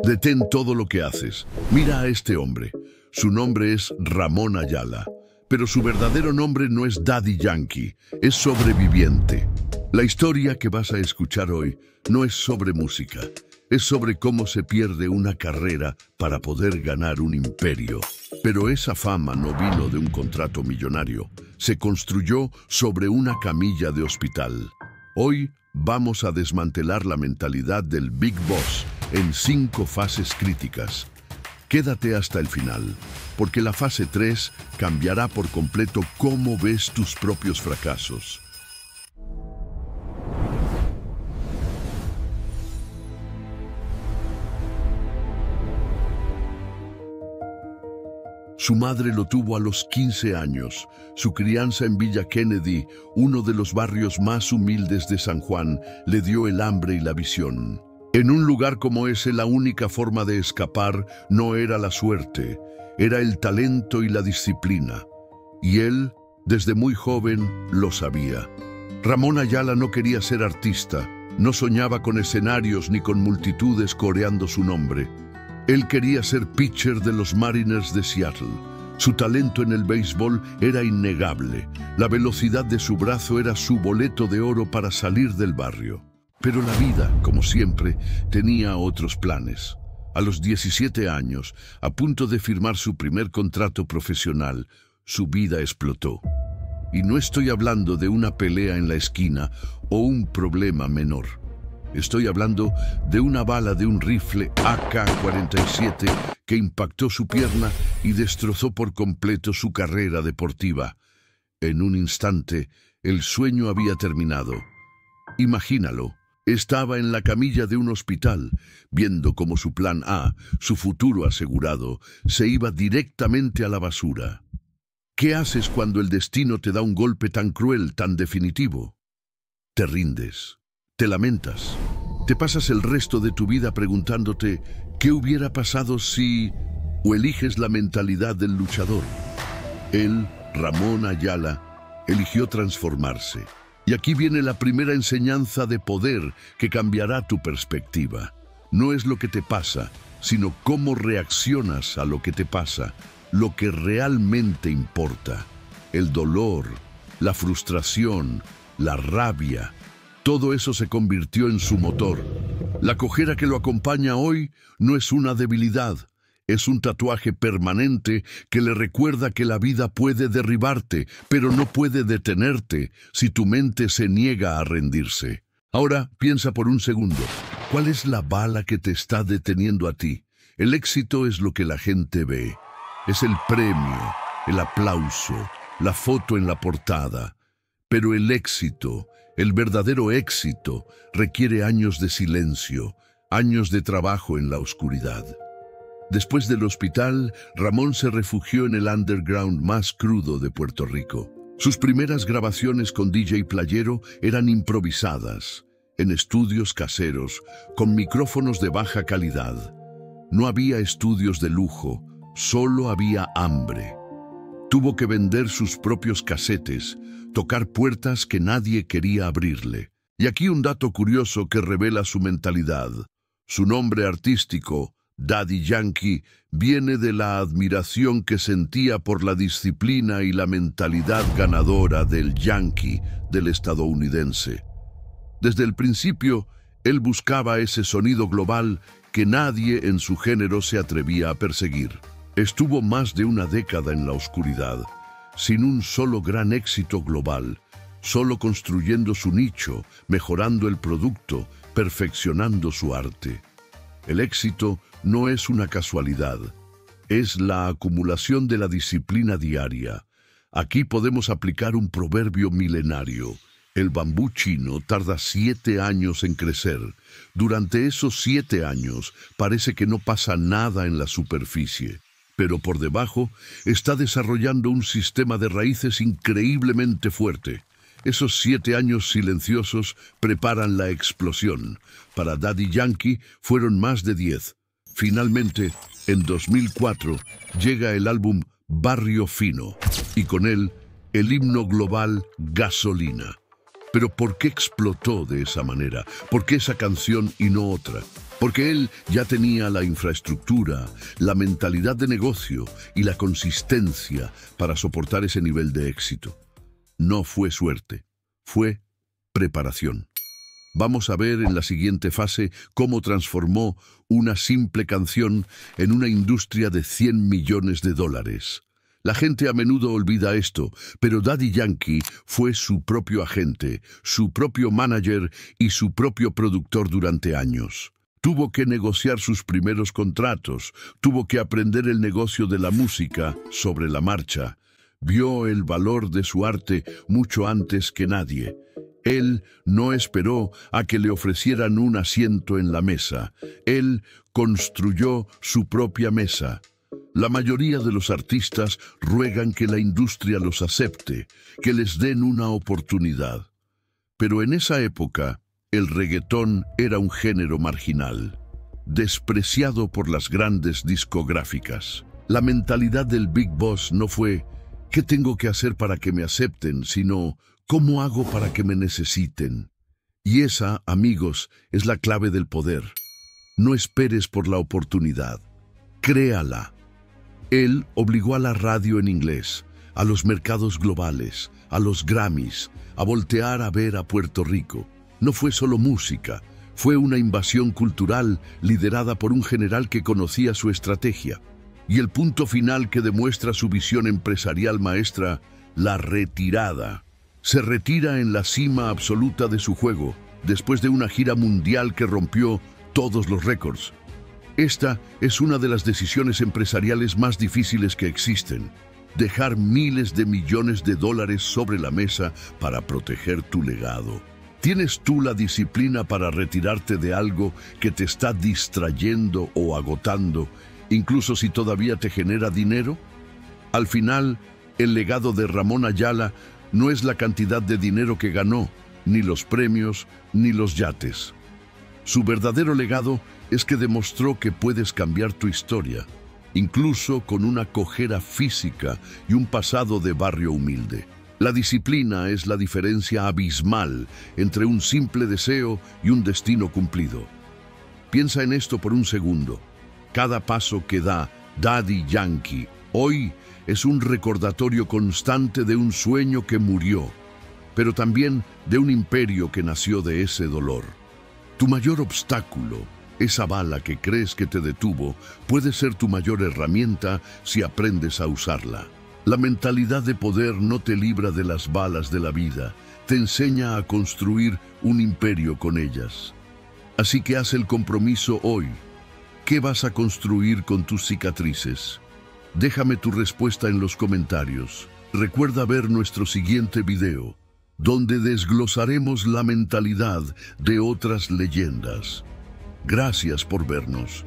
Detén todo lo que haces. Mira a este hombre. Su nombre es Ramón Ayala, pero su verdadero nombre no es Daddy Yankee, es sobreviviente. La historia que vas a escuchar hoy no es sobre música, es sobre cómo se pierde una carrera para poder ganar un imperio. Pero esa fama no vino de un contrato millonario, se construyó sobre una camilla de hospital. Hoy vamos a desmantelar la mentalidad del Big Boss en 5 fases críticas. Quédate hasta el final, porque la fase 3 cambiará por completo cómo ves tus propios fracasos. Su madre lo tuvo a los 15 años. Su crianza en Villa Kennedy, uno de los barrios más humildes de San Juan, le dio el hambre y la visión. En un lugar como ese, la única forma de escapar no era la suerte, era el talento y la disciplina. Y él, desde muy joven, lo sabía. Ramón Ayala no quería ser artista, no soñaba con escenarios ni con multitudes coreando su nombre. Él quería ser pitcher de los Mariners de Seattle. Su talento en el béisbol era innegable. La velocidad de su brazo era su boleto de oro para salir del barrio. Pero la vida, como siempre, tenía otros planes. A los 17 años, a punto de firmar su primer contrato profesional, su vida explotó. Y no estoy hablando de una pelea en la esquina o un problema menor. Estoy hablando de una bala de un rifle AK-47 que impactó su pierna y destrozó por completo su carrera deportiva. En un instante, el sueño había terminado. Imagínalo. Estaba en la camilla de un hospital, viendo cómo su plan A, su futuro asegurado, se iba directamente a la basura. ¿Qué haces cuando el destino te da un golpe tan cruel, tan definitivo? Te rindes, te lamentas, te pasas el resto de tu vida preguntándote ¿qué hubiera pasado si...? O eliges la mentalidad del luchador. Él, Ramón Ayala, eligió transformarse. Y aquí viene la primera enseñanza de poder que cambiará tu perspectiva. No es lo que te pasa, sino cómo reaccionas a lo que te pasa, lo que realmente importa. El dolor, la frustración, la rabia, todo eso se convirtió en su motor. La cojera que lo acompaña hoy no es una debilidad. Es un tatuaje permanente que le recuerda que la vida puede derribarte, pero no puede detenerte si tu mente se niega a rendirse. Ahora piensa por un segundo, ¿cuál es la bala que te está deteniendo a ti? El éxito es lo que la gente ve. Es el premio, el aplauso, la foto en la portada. Pero el éxito, el verdadero éxito, requiere años de silencio, años de trabajo en la oscuridad. Después del hospital, Ramón se refugió en el underground más crudo de Puerto Rico. Sus primeras grabaciones con DJ Playero eran improvisadas, en estudios caseros, con micrófonos de baja calidad. No había estudios de lujo, solo había hambre. Tuvo que vender sus propios casetes, tocar puertas que nadie quería abrirle. Y aquí un dato curioso que revela su mentalidad. Su nombre artístico, Daddy Yankee, viene de la admiración que sentía por la disciplina y la mentalidad ganadora del Yankee, del estadounidense. Desde el principio, él buscaba ese sonido global que nadie en su género se atrevía a perseguir. Estuvo más de una década en la oscuridad, sin un solo gran éxito global, solo construyendo su nicho, mejorando el producto, perfeccionando su arte. El éxito no es una casualidad, es la acumulación de la disciplina diaria. Aquí podemos aplicar un proverbio milenario. El bambú chino tarda 7 años en crecer. Durante esos 7 años parece que no pasa nada en la superficie, pero por debajo está desarrollando un sistema de raíces increíblemente fuerte. Esos 7 años silenciosos preparan la explosión. Para Daddy Yankee fueron más de 10. Finalmente, en 2004, llega el álbum Barrio Fino y con él el himno global Gasolina. Pero ¿por qué explotó de esa manera? ¿Por qué esa canción y no otra? porque él ya tenía la infraestructura, la mentalidad de negocio y la consistencia para soportar ese nivel de éxito. No fue suerte, fue preparación. Vamos a ver en la siguiente fase cómo transformó una simple canción en una industria de $100 millones. La gente a menudo olvida esto, pero Daddy Yankee fue su propio agente, su propio manager y su propio productor durante años. Tuvo que negociar sus primeros contratos, tuvo que aprender el negocio de la música sobre la marcha. Vio el valor de su arte mucho antes que nadie. Él no esperó a que le ofrecieran un asiento en la mesa. Él construyó su propia mesa. La mayoría de los artistas ruegan que la industria los acepte, que les den una oportunidad. Pero en esa época, el reggaetón era un género marginal, despreciado por las grandes discográficas. La mentalidad del Big Boss no fue ¿qué tengo que hacer para que me acepten?, sino ¿cómo hago para que me necesiten? Y esa, amigos, es la clave del poder. No esperes por la oportunidad, créala. Él obligó a la radio en inglés, a los mercados globales, a los Grammys, a voltear a ver a Puerto Rico. No fue solo música, fue una invasión cultural liderada por un general que conocía su estrategia. Y el punto final que demuestra su visión empresarial maestra, la retirada. Se retira en la cima absoluta de su juego, después de una gira mundial que rompió todos los récords. Esta es una de las decisiones empresariales más difíciles que existen. Dejar miles de millones de dólares sobre la mesa para proteger tu legado. ¿Tienes tú la disciplina para retirarte de algo que te está distrayendo o agotando, incluso si todavía te genera dinero? Al final, el legado de Ramón Ayala no es la cantidad de dinero que ganó, ni los premios, ni los yates. Su verdadero legado es que demostró que puedes cambiar tu historia, incluso con una cojera física y un pasado de barrio humilde. La disciplina es la diferencia abismal entre un simple deseo y un destino cumplido. Piensa en esto por un segundo. Cada paso que da Daddy Yankee hoy es un recordatorio constante de un sueño que murió, pero también de un imperio que nació de ese dolor. Tu mayor obstáculo, esa bala que crees que te detuvo, puede ser tu mayor herramienta si aprendes a usarla. La mentalidad de poder no te libra de las balas de la vida, te enseña a construir un imperio con ellas. Así que haz el compromiso hoy. ¿Qué vas a construir con tus cicatrices? Déjame tu respuesta en los comentarios. Recuerda ver nuestro siguiente video, donde desglosaremos la mentalidad de otras leyendas. Gracias por vernos.